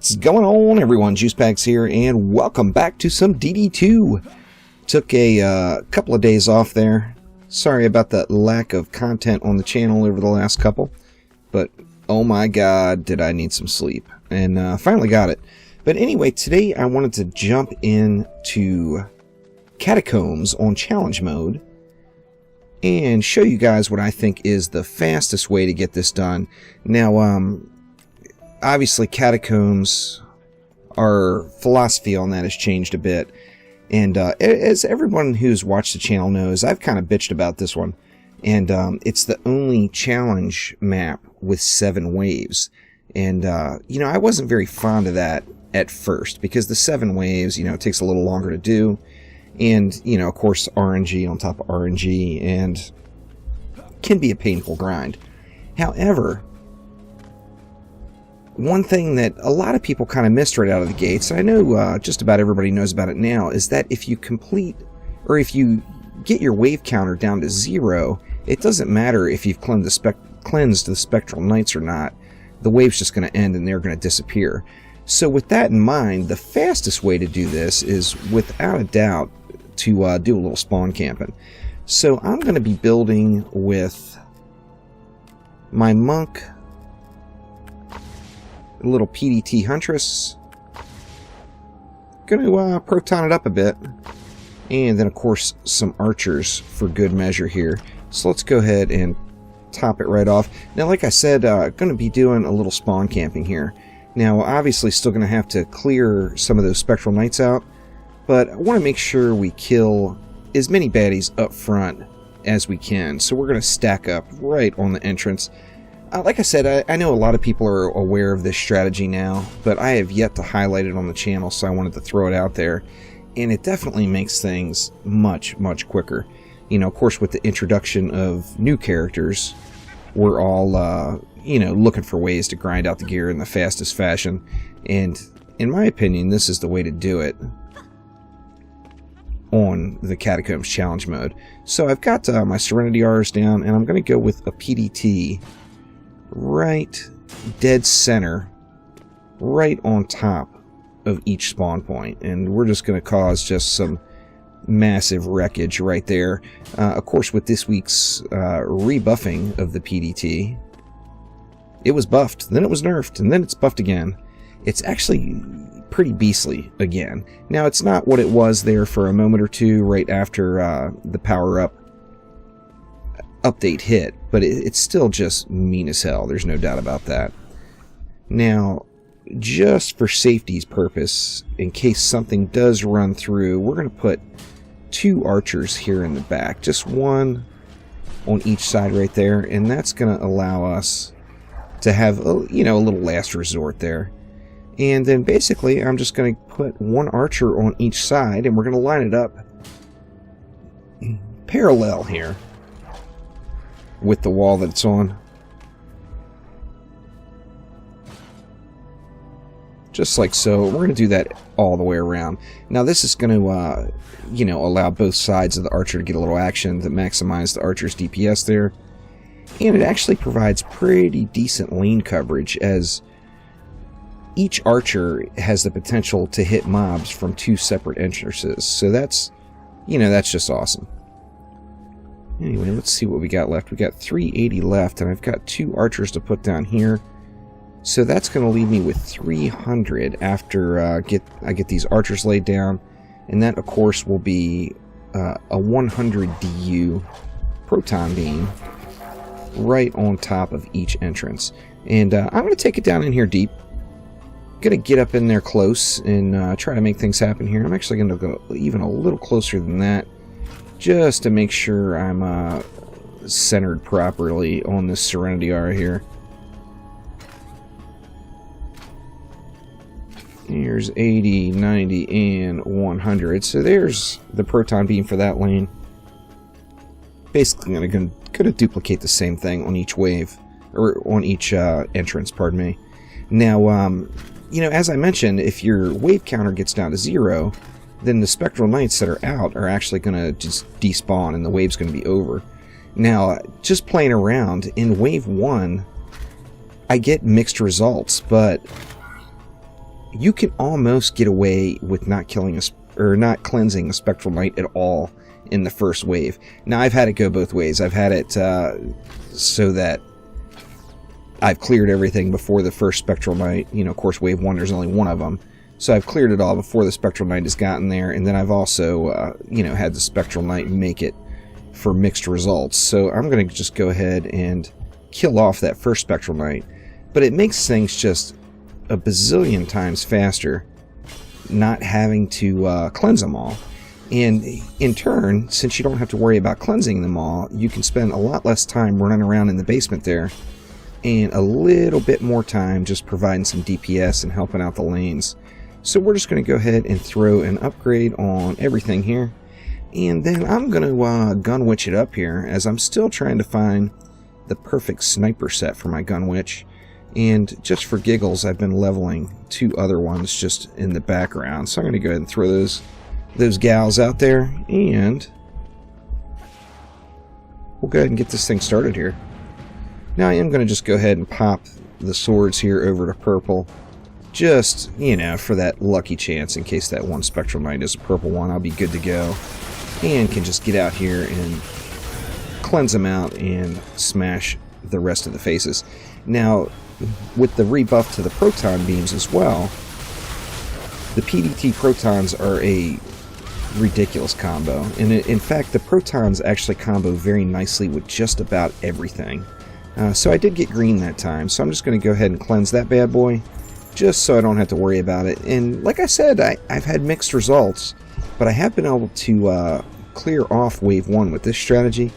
What's going on, everyone? Juicepacks here, and welcome back to some DD2. Took a couple of days off there. Sorry about the lack of content on the channel over the last couple, but oh my god, did I need some sleep. And finally got it. But anyway, today I wanted to jump into Catacombs on challenge mode and show you guys what I think is the fastest way to get this done. Now, obviously Catacombs, our philosophy on that has changed a bit. And as everyone who's watched the channel knows, I've kind of bitched about this one. And it's the only challenge map with 7 waves. And, you know, I wasn't very fond of that at first, because the 7 waves, you know, it takes a little longer to do. And, you know, of course, RNG on top of RNG, and can be a painful grind. However, one thing that a lot of people kind of missed right out of the gates, and I know just about everybody knows about it now, is that if you complete, or if you get your wave counter down to 0, it doesn't matter if you've cleansed the Spectral Knights or not. The wave's just going to end and they're going to disappear. So with that in mind, the fastest way to do this is, without a doubt, to do a little spawn camping. So I'm going to be building with my monk, a little PDT Huntress. Going to proton it up a bit, and then of course some archers for good measure here. So let's go ahead and top it right off. Now, like I said, going to be doing a little spawn camping here. Now, obviously still going to have to clear some of those Spectral Knights out, but I want to make sure we kill as many baddies up front as we can. So we're going to stack up right on the entrance. Like I said, I know a lot of people are aware of this strategy now, but I have yet to highlight it on the channel, so I wanted to throw it out there. And it definitely makes things much, much quicker. You know, of course, with the introduction of new characters, we're all, you know, looking for ways to grind out the gear in the fastest fashion. And in my opinion, this is the way to do it on the Catacombs challenge mode. So I've got my Serenity R's down, and I'm going to go with a PDT right dead center, right on top of each spawn point. And we're just going to cause just some massive wreckage right there. Of course, with this week's rebuffing of the PDT, it was buffed, then it was nerfed, and then it's buffed again. It's actually pretty beastly again. Now, it's not what it was there for a moment or two right after the power-up update hit, but it's still just mean as hell. There's no doubt about that. Now, just for safety's purpose, in case something does run through, we're going to put 2 archers here in the back, just one on each side right there, and that's going to allow us to have, you know, a little last resort there. And then basically I'm just going to put 1 archer on each side, and we're going to line it up parallel here with the wall that it's on. Just like so. We're going to do that all the way around. Now this is going to, you know, allow both sides of the archer to get a little action to maximize the archer's DPS there. And it actually provides pretty decent lane coverage, as each archer has the potential to hit mobs from 2 separate entrances. So that's, you know, that's just awesome. Anyway, let's see what we got left. We got 380 left, and I've got 2 archers to put down here. So that's going to leave me with 300 after I get these archers laid down. And that, of course, will be a 100 DU proton beam right on top of each entrance. And I'm going to take it down in here deep. Going to get up in there close and try to make things happen here. I'm actually going to go even a little closer than that, just to make sure I'm centered properly on this Serenity R here. Here's 80, 90, and 100. So there's the proton beam for that lane. Basically going to duplicate the same thing on each wave, or on each entrance, pardon me. Now, you know, as I mentioned, if your wave counter gets down to 0, then the Spectral Knights that are out are actually going to just despawn, and the wave's going to be over. Now, just playing around, in Wave 1, I get mixed results, but you can almost get away with not killing not cleansing a Spectral Knight at all in the first wave. Now, I've had it go both ways. I've had it so that I've cleared everything before the first Spectral Knight. You know, of course, wave 1, there's only one of them. So I've cleared it all before the Spectral Knight has gotten there, and then I've also, you know, had the Spectral Knight make it for mixed results. So I'm going to just go ahead and kill off that first Spectral Knight. But it makes things just a bazillion times faster not having to cleanse them all. And in turn, since you don't have to worry about cleansing them all, you can spend a lot less time running around in the basement there, and a little bit more time just providing some DPS and helping out the lanes. So we're just going to go ahead and throw an upgrade on everything here. And then I'm going to gun witch it up here, as I'm still trying to find the perfect sniper set for my gun witch. And just for giggles, I've been leveling 2 other ones just in the background. So I'm going to go ahead and throw those gals out there, and we'll go ahead and get this thing started here. Now I am going to just go ahead and pop the swords here over to purple, just, you know, for that lucky chance in case that one Spectral Knight is a purple one. I'll be good to go, and can just get out here and cleanse them out and smash the rest of the faces. Now, with the rebuff to the proton beams as well, the PDT protons are a ridiculous combo, and in fact the protons actually combo very nicely with just about everything. So I did get green that time, so I'm just going to go ahead and cleanse that bad boy, just so I don't have to worry about it. And like I said, I've had mixed results, but I have been able to clear off wave 1 with this strategy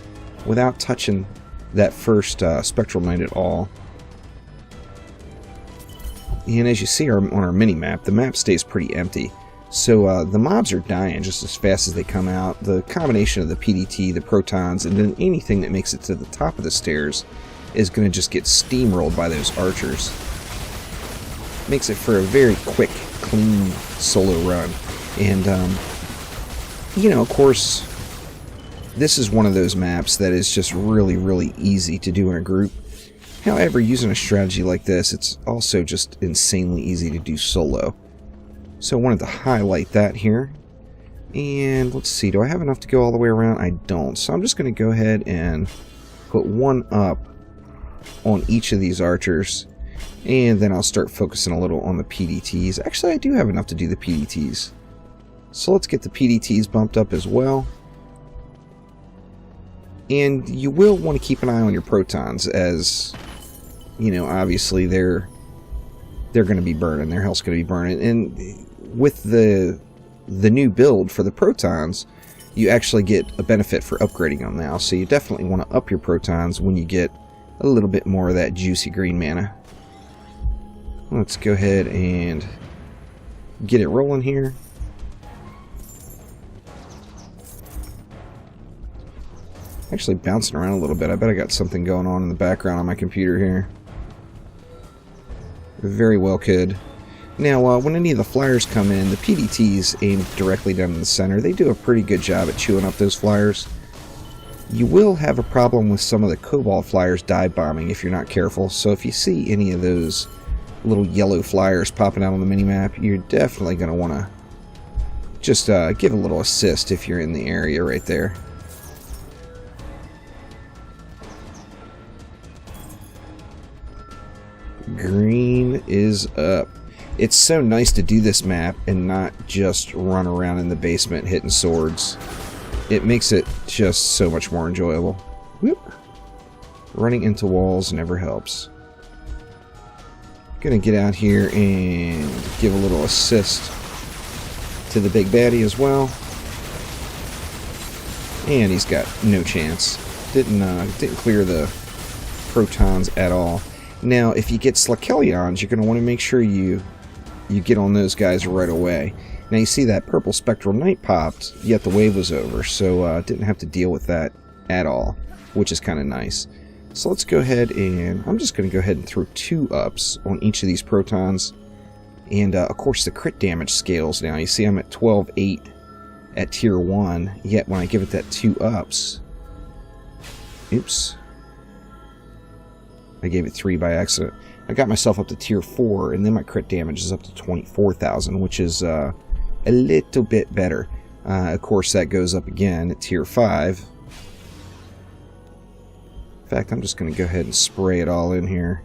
without touching that first Spectral Knight at all. And as you see on our mini-map, the map stays pretty empty. So the mobs are dying just as fast as they come out. The combination of the PDT, the protons, and then anything that makes it to the top of the stairs is going to just get steamrolled by those archers. Makes it for a very quick, clean solo run. And, you know, of course, this is one of those maps that is just really, really easy to do in a group. However, using a strategy like this, it's also just insanely easy to do solo. So I wanted to highlight that here. And let's see, do I have enough to go all the way around? I don't. So I'm just going to go ahead and put 1 up on each of these archers. And then I'll start focusing a little on the PDTs. Actually, I do have enough to do the PDTs. So let's get the PDTs bumped up as well. And you will want to keep an eye on your protons, as, you know, obviously they're going to be burning. Their health's going to be burning. And with the new build for the protons, you actually get a benefit for upgrading them now. So you definitely want to up your protons when you get a little bit more of that juicy green mana. Let's go ahead and get it rolling here. Actually bouncing around a little bit. I bet I got something going on in the background on my computer here. Very well could. Now, when any of the flyers come in, the PDTs aimed directly down in the center. They do a pretty good job at chewing up those flyers. You will have a problem with some of the Cobalt flyers dive bombing if you're not careful. So if you see any of those little yellow flyers popping out on the minimap, you're definitely going to want to just give a little assist if you're in the area right there. Green is up. It's so nice to do this map and not just run around in the basement hitting swords. It makes it just so much more enjoyable. Whoop. Running into walls never helps. Gonna get out here and give a little assist to the big baddie as well. And he's got no chance. Didn't clear the protons at all. Now, if you get Slakelions, you're going to want to make sure you get on those guys right away. Now, you see that purple Spectral Knight popped, yet the wave was over, so didn't have to deal with that at all, which is kind of nice. So let's go ahead and I'm just going to go ahead and throw 2 ups on each of these protons. And, of course, the crit damage scales now. You see I'm at 12-8 at tier 1, yet when I give it that 2 ups... Oops. I gave it 3 by accident. I got myself up to tier 4, and then my crit damage is up to 24,000, which is a little bit better. Of course, that goes up again at tier 5. In fact, I'm just going to go ahead and spray it all in here.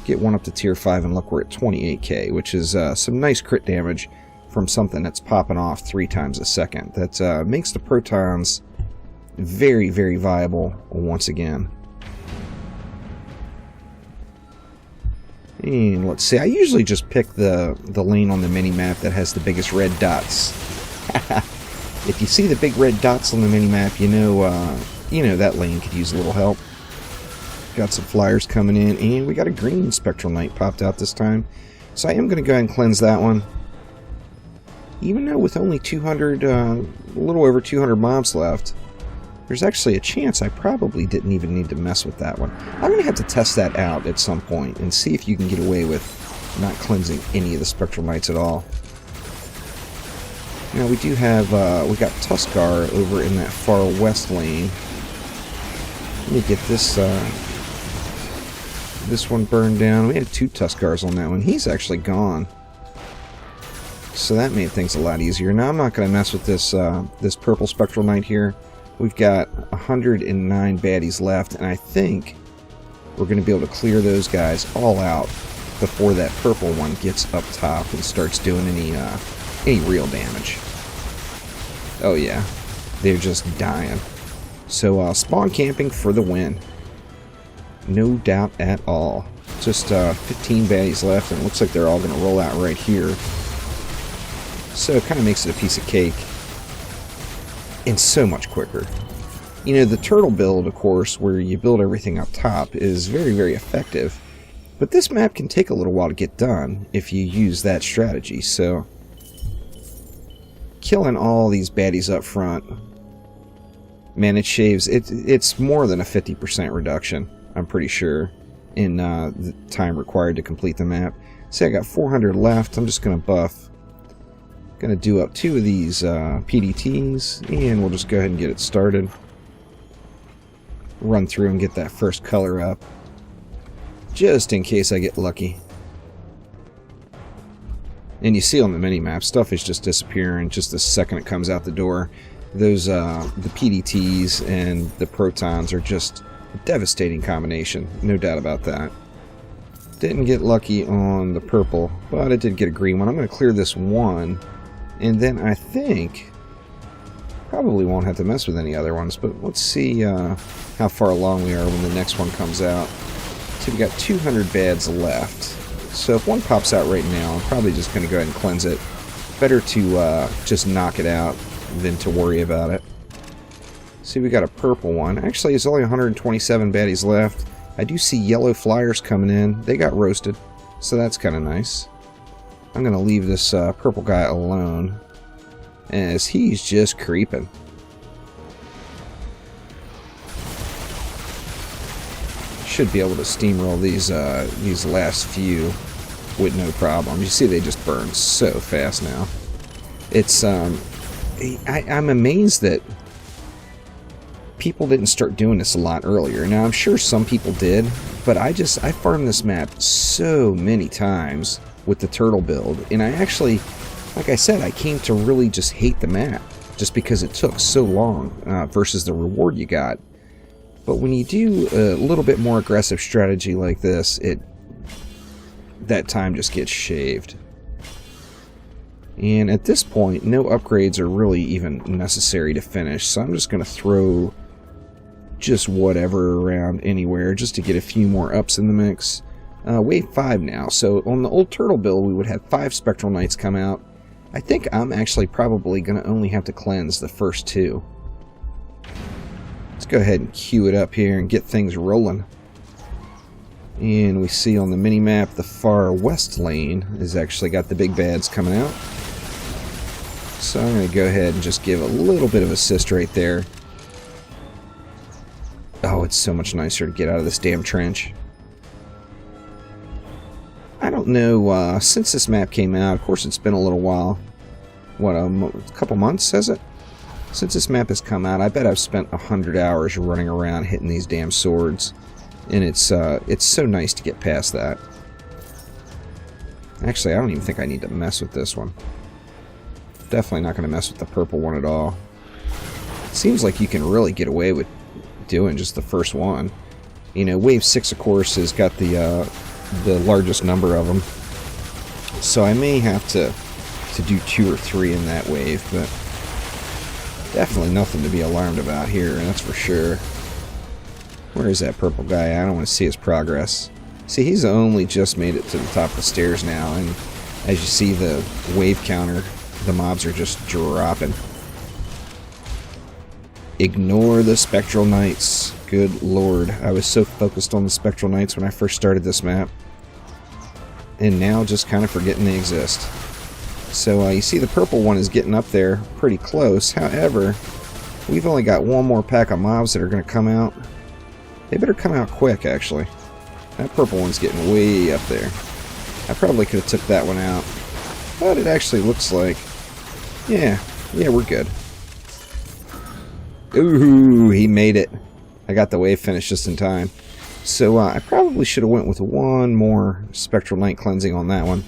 Get one up to tier 5, and look, we're at 28k, which is some nice crit damage from something that's popping off 3 times a second. That makes the protons very, very viable once again. And let's see, I usually just pick the lane on the mini-map that has the biggest red dots. If you see the big red dots on the mini-map, you know that lane could use a little help. Got some flyers coming in, and we got a green Spectral Knight popped out this time. So I am going to go ahead and cleanse that one. Even though with only 200, a little over 200 mobs left, there's actually a chance I probably didn't even need to mess with that one. I'm going to have to test that out at some point and see if you can get away with not cleansing any of the Spectral Knights at all. Now we do have, we got Tuskar over in that far west lane. Let me get this one burned down. We had 2 Tuskars on that one. He's actually gone. So that made things a lot easier. Now I'm not going to mess with this this purple Spectral Knight here. We've got 109 baddies left, and I think we're going to be able to clear those guys all out before that purple one gets up top and starts doing any real damage. Oh yeah, they're just dying. So spawn camping for the win. No doubt at all. Just 15 baddies left, and it looks like they're all going to roll out right here. So it kind of makes it a piece of cake. And so much quicker. You know, the turtle build, of course, where you build everything up top, is very, very effective. But this map can take a little while to get done if you use that strategy. So killing all these baddies up front, man, it shaves. It's more than a 50% reduction, I'm pretty sure, in the time required to complete the map. See, I got 400 left. I'm just going to buff. Going to do up 2 of these PDTs, and we'll just go ahead and get it started. Run through and get that first color up, just in case I get lucky. And you see on the mini-map, stuff is just disappearing just the second it comes out the door. Those, the PDTs and the protons are just a devastating combination, no doubt about that. Didn't get lucky on the purple, but I did get a green one. I'm going to clear this one, and then I think probably won't have to mess with any other ones, but let's see how far along we are when the next one comes out. So we've got 200 bads left. So if one pops out right now, I'm probably just going to go ahead and cleanse it. Better to just knock it out than to worry about it. See, we got a purple one. Actually, it's only 127 baddies left. I do see yellow flyers coming in. They got roasted, so that's kind of nice. I'm going to leave this purple guy alone, as he's just creeping. Should be able to steamroll these last few with no problem. You see, they just burn so fast now. It's I'm amazed that people didn't start doing this a lot earlier. Now, I'm sure some people did, but I farmed this map so many times with the turtle build, and I actually, like I said, I came to really just hate the map just because it took so long versus the reward you got. But when you do a little bit more aggressive strategy like this, that time just gets shaved. And at this point, no upgrades are really even necessary to finish, so I'm just going to throw just whatever around anywhere just to get a few more ups in the mix. Wave 5 now, so on the old turtle build we would have 5 Spectral Knights come out. I think I'm actually probably going to only have to cleanse the first 2. Let's go ahead and queue it up here and get things rolling. And we see on the mini-map the far west lane has actually got the big bads coming out. So I'm going to go ahead and just give a little bit of assist right there. Oh, it's so much nicer to get out of this damn trench. I don't know, since this map came out, of course it's been a little while. What, a couple months, has it? Since this map has come out, I bet I've spent 100 hours running around hitting these damn swords. And it's so nice to get past that. Actually, I don't even think I need to mess with this one. Definitely not going to mess with the purple one at all. Seems like you can really get away with doing just the first one. You know, Wave 6, of course, has got the largest number of them. So I may have to do 2 or 3 in that wave, but definitely nothing to be alarmed about here, that's for sure. Where is that purple guy? I don't want to see his progress. See, he's only just made it to the top of the stairs now, and as you see the wave counter, the mobs are just dropping. Ignore the Spectral Knights. Good lord. I was so focused on the Spectral Knights when I first started this map, and now just kind of forgetting they exist. So you see the purple one is getting up there pretty close. However, we've only got one more pack of mobs that are going to come out. They better come out quick, actually. That purple one's getting way up there. I probably could have took that one out, but it actually looks like, yeah, we're good. Ooh, he made it. I got the wave finished just in time. So I probably should have went with one more Spectral Knight cleansing on that one,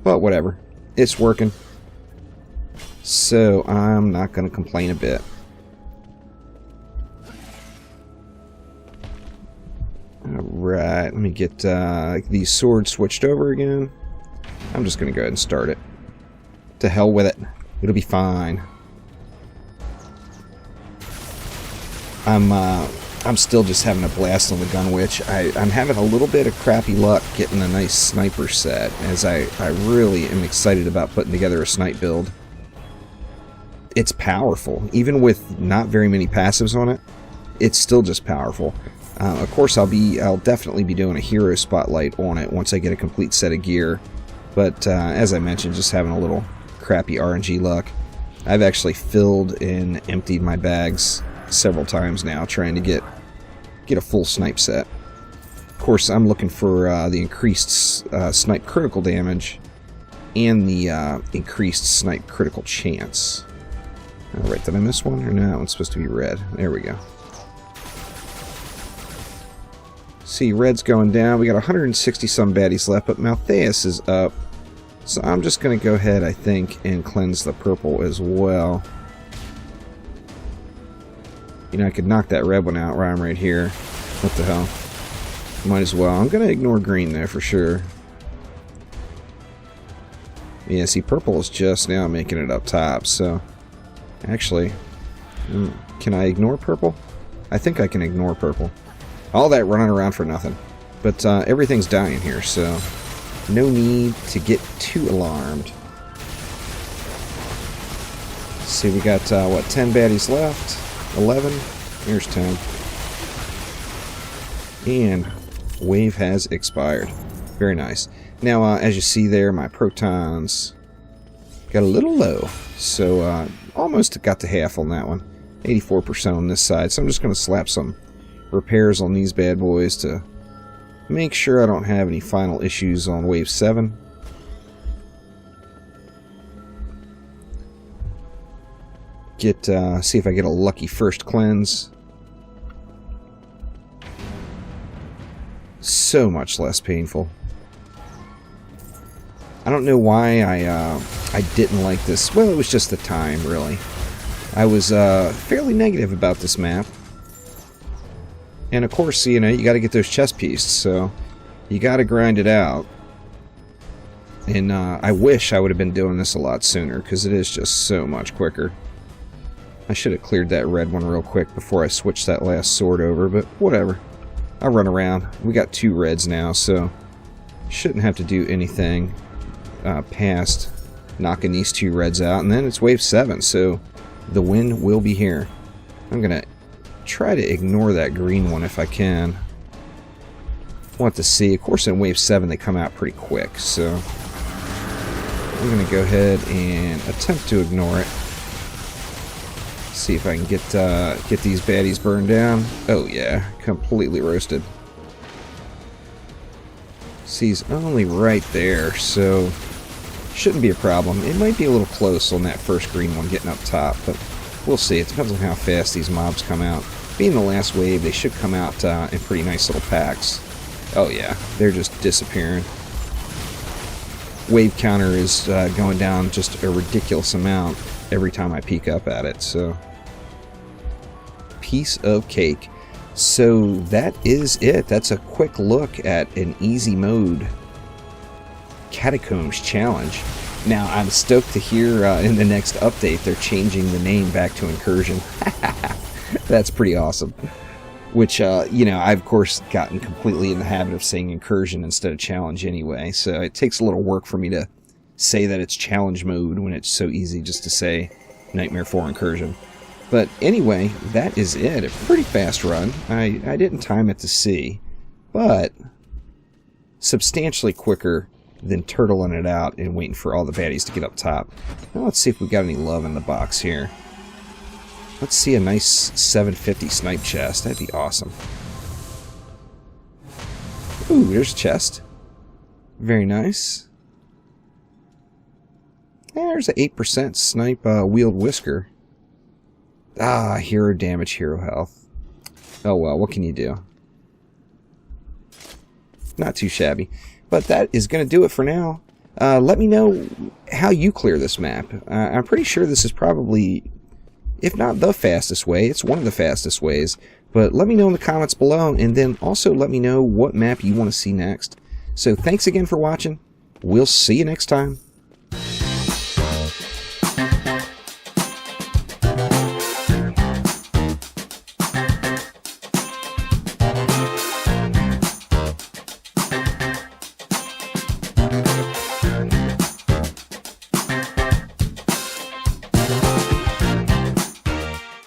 but whatever. It's working. So I'm not going to complain a bit. Alright, let me get these swords switched over again. I'm just going to go ahead and start it. To hell with it. It'll be fine. I'm still just having a blast on the Gun Witch. I'm having a little bit of crappy luck getting a nice sniper set, as I really am excited about putting together a snipe build. It's powerful. Even with not very many passives on it, it's still just powerful. Of course, I'll definitely be doing a hero spotlight on it once I get a complete set of gear. But as I mentioned, just having a little crappy RNG luck. I've actually filled and emptied my bags several times now, trying to get a full snipe set. Of course, I'm looking for the increased snipe critical damage and the increased snipe critical chance. Alright, did I miss one? Or no, that one's supposed to be red. There we go. See, red's going down. We got 160 some baddies left, but Maltheus is up. So I'm just going to go ahead, I think, and cleanse the purple as well. You know, I could knock that red one out while I'm right here. What the hell? Might as well. I'm going to ignore green there for sure. Yeah, see, purple is just now making it up top, so... Actually, can I ignore purple? I think I can ignore purple. All that running around for nothing. But everything's dying here, so no need to get too alarmed. Let's see, we got, what, 10 baddies left? 11? Here's 10. And wave has expired. Very nice. Now, as you see there, my protons got a little low. So, almost got to half on that one. 84% on this side. So I'm just going to slap some repairs on these bad boys to make sure I don't have any final issues on wave 7. See if I get a lucky first cleanse. So much less painful. I don't know why I didn't like this. Well, it was just the time, really. I was fairly negative about this map. And of course, you know, you got to get those chest pieces, so you got to grind it out. And I wish I would have been doing this a lot sooner, because it is just so much quicker. I should have cleared that red one real quick before I switched that last sword over, but whatever. I'll run around. We got 2 reds now, so shouldn't have to do anything past knocking these 2 reds out. And then it's wave 7, so the win will be here. I'm going to try to ignore that green one if I can. Want to see. Of course, in wave 7 they come out pretty quick, so I'm going to go ahead and attempt to ignore it. See if I can get these baddies burned down. Oh yeah, completely roasted. See, he's only right there, so shouldn't be a problem. It might be a little close on that first green one getting up top, but we'll see. It depends on how fast these mobs come out. being the last wave, they should come out in pretty nice little packs. Oh yeah, they're just disappearing. Wave counter is going down just a ridiculous amount every time I peek up at it, so piece of cake. So that is it. That's a quick look at an easy mode Catacombs challenge. Now I'm stoked to hear in the next update they're changing the name back to Incursion. That's pretty awesome. Which, you know, I've of course gotten completely in the habit of saying Incursion instead of challenge anyway, so it takes a little work for me to say that it's challenge mode when it's so easy just to say Nightmare 4 Incursion. But anyway, that is it. A pretty fast run. I didn't time it to see, but substantially quicker than turtling it out and waiting for all the baddies to get up top. Now let's see if we got any love in the box here. Let's see a nice 750 snipe chest. That'd be awesome. Ooh, there's a chest. Very nice. There's an 8% snipe wield whisker. Ah, hero damage, hero health. Oh well, what can you do? Not too shabby. But that is going to do it for now. Let me know how you clear this map. I'm pretty sure this is probably, if not the fastest way, it's one of the fastest ways. But let me know in the comments below, and then also let me know what map you want to see next. So thanks again for watching. We'll see you next time.